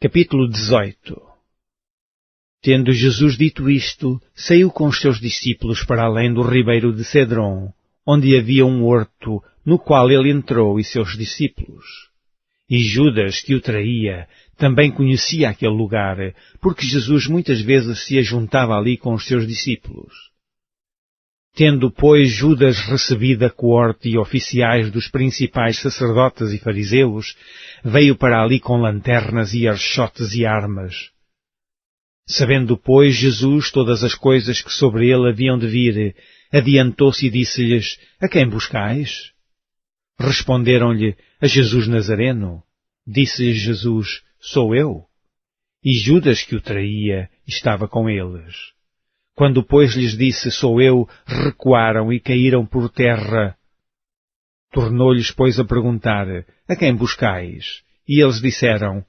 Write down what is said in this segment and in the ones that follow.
Capítulo 18. Tendo Jesus dito isto, saiu com os seus discípulos para além do ribeiro de Cedron, onde havia um horto, no qual ele entrou e seus discípulos. E Judas, que o traía, também conhecia aquele lugar, porque Jesus muitas vezes se ajuntava ali com os seus discípulos. Tendo, pois, Judas recebido a coorte e oficiais dos principais sacerdotes e fariseus, veio para ali com lanternas e archotes e armas. Sabendo, pois, Jesus todas as coisas que sobre ele haviam de vir, adiantou-se e disse-lhes: A quem buscais? Responderam-lhe: A Jesus Nazareno. Disse-lhes Jesus: Sou eu. E Judas, que o traía, estava com eles. Quando, pois, lhes disse: Sou eu, recuaram e caíram por terra. Tornou-lhes, pois, a perguntar: A quem buscais? E eles disseram: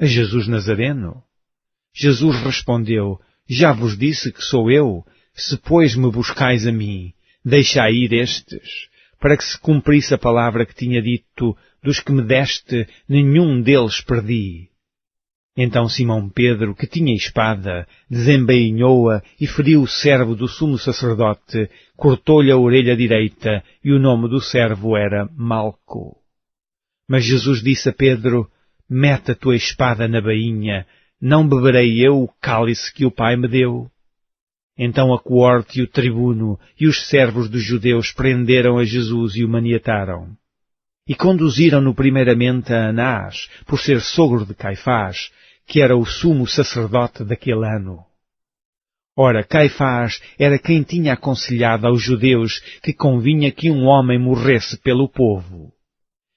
A Jesus Nazareno. Jesus respondeu: Já vos disse que sou eu. Se, pois, me buscais a mim, deixai ir estes, para que se cumprisse a palavra que tinha dito: Dos que me deste, nenhum deles perdi. Então Simão Pedro, que tinha espada, desembainhou-a e feriu o servo do sumo sacerdote, cortou-lhe a orelha direita, e o nome do servo era Malco. Mas Jesus disse a Pedro: Mete a tua espada na bainha, não beberei eu o cálice que o Pai me deu? Então a coorte e o tribuno e os servos dos judeus prenderam a Jesus e o maniataram. E conduziram-no primeiramente a Anás, por ser sogro de Caifás, que era o sumo sacerdote daquele ano. Ora, Caifás era quem tinha aconselhado aos judeus que convinha que um homem morresse pelo povo.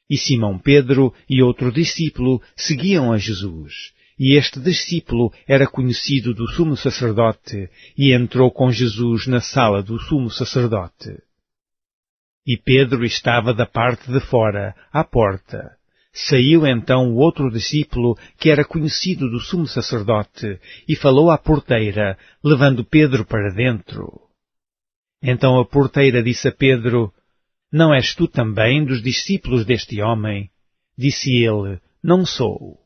E Simão Pedro e outro discípulo seguiam a Jesus, e este discípulo era conhecido do sumo sacerdote, e entrou com Jesus na sala do sumo sacerdote. E Pedro estava da parte de fora, à porta. Saiu então o outro discípulo, que era conhecido do sumo sacerdote, e falou à porteira, levando Pedro para dentro. Então a porteira disse a Pedro: Não és tu também dos discípulos deste homem? Disse ele: Não sou.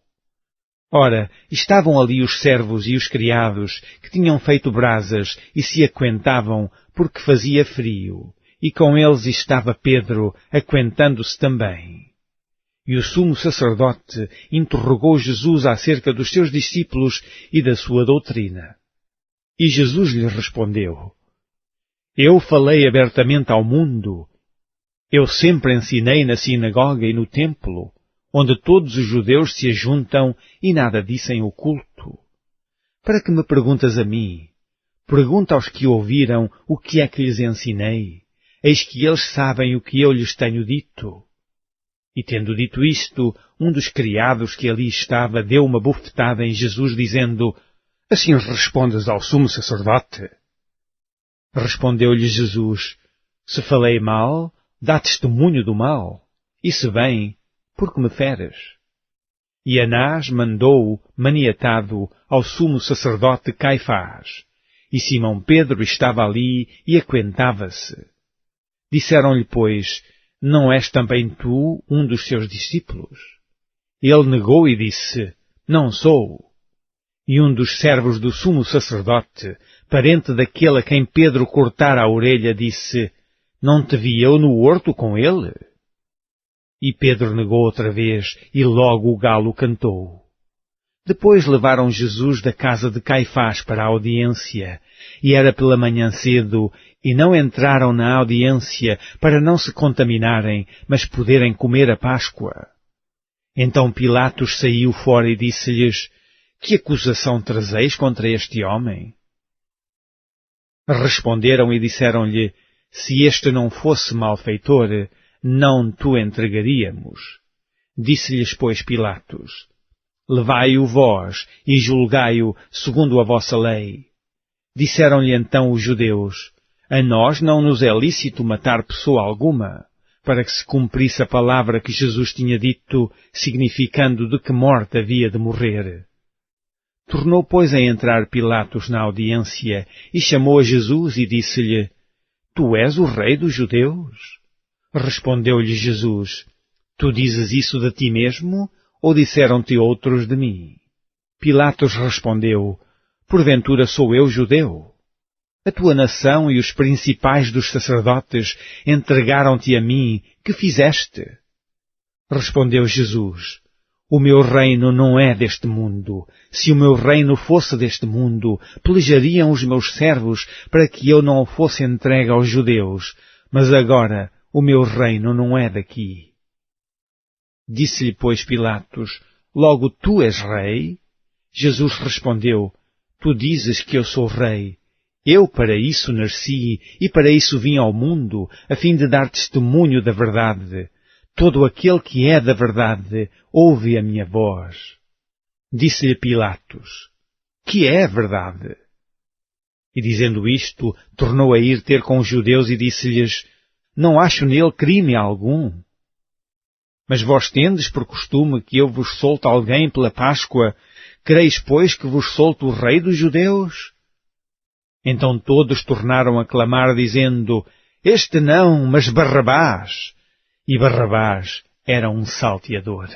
Ora, estavam ali os servos e os criados, que tinham feito brasas e se aquentavam, porque fazia frio, e com eles estava Pedro, aquentando-se também. E o sumo sacerdote interrogou Jesus acerca dos seus discípulos e da sua doutrina. E Jesus lhe respondeu: Eu falei abertamente ao mundo. Eu sempre ensinei na sinagoga e no templo, onde todos os judeus se ajuntam, e nada disse em oculto. Para que me perguntas a mim? Pergunta aos que ouviram o que é que lhes ensinei. Eis que eles sabem o que eu lhes tenho dito. E tendo dito isto, um dos criados que ali estava deu uma bofetada em Jesus, dizendo: Assim respondes ao sumo sacerdote? Respondeu-lhe Jesus: Se falei mal, dá testemunho do mal. E se bem, por que me feres? E Anás mandou-o maniatado ao sumo sacerdote Caifás. E Simão Pedro estava ali e aquentava-se. Disseram-lhe, pois: Não és também tu um dos seus discípulos? Ele negou e disse: Não sou. E um dos servos do sumo sacerdote, parente daquele a quem Pedro cortara a orelha, disse: Não te vi eu no horto com ele? E Pedro negou outra vez, e logo o galo cantou. Depois levaram Jesus da casa de Caifás para a audiência, e era pela manhã cedo, e não entraram na audiência para não se contaminarem, mas poderem comer a Páscoa. Então Pilatos saiu fora e disse-lhes: Que acusação trazeis contra este homem? Responderam e disseram-lhe: Se este não fosse malfeitor, não te entregaríamos. Disse-lhes, pois, Pilatos: Levai-o vós e julgai-o segundo a vossa lei. Disseram-lhe então os judeus: A nós não nos é lícito matar pessoa alguma, para que se cumprisse a palavra que Jesus tinha dito, significando de que morte havia de morrer. Tornou, pois, a entrar Pilatos na audiência, e chamou a Jesus e disse-lhe: Tu és o rei dos judeus? Respondeu-lhe Jesus: Tu dizes isso de ti mesmo, ou disseram-te outros de mim? Pilatos respondeu: Porventura sou eu judeu? A tua nação e os principais dos sacerdotes entregaram-te a mim, que fizeste? Respondeu Jesus: O meu reino não é deste mundo. Se o meu reino fosse deste mundo, pelejariam os meus servos para que eu não o fosse entregue aos judeus. Mas agora o meu reino não é daqui. Disse-lhe, pois, Pilatos: Logo tu és rei? Jesus respondeu: Tu dizes que eu sou rei. Eu para isso nasci e para isso vim ao mundo, a fim de dar testemunho da verdade. Todo aquele que é da verdade ouve a minha voz. Disse-lhe Pilatos: Que é a verdade? E dizendo isto, tornou a ir ter com os judeus e disse-lhes: Não acho nele crime algum. Mas vós tendes por costume que eu vos solte alguém pela Páscoa? Quereis, pois, que vos solte o rei dos judeus? Então todos tornaram a clamar, dizendo: Este não, mas Barrabás. E Barrabás era um salteador.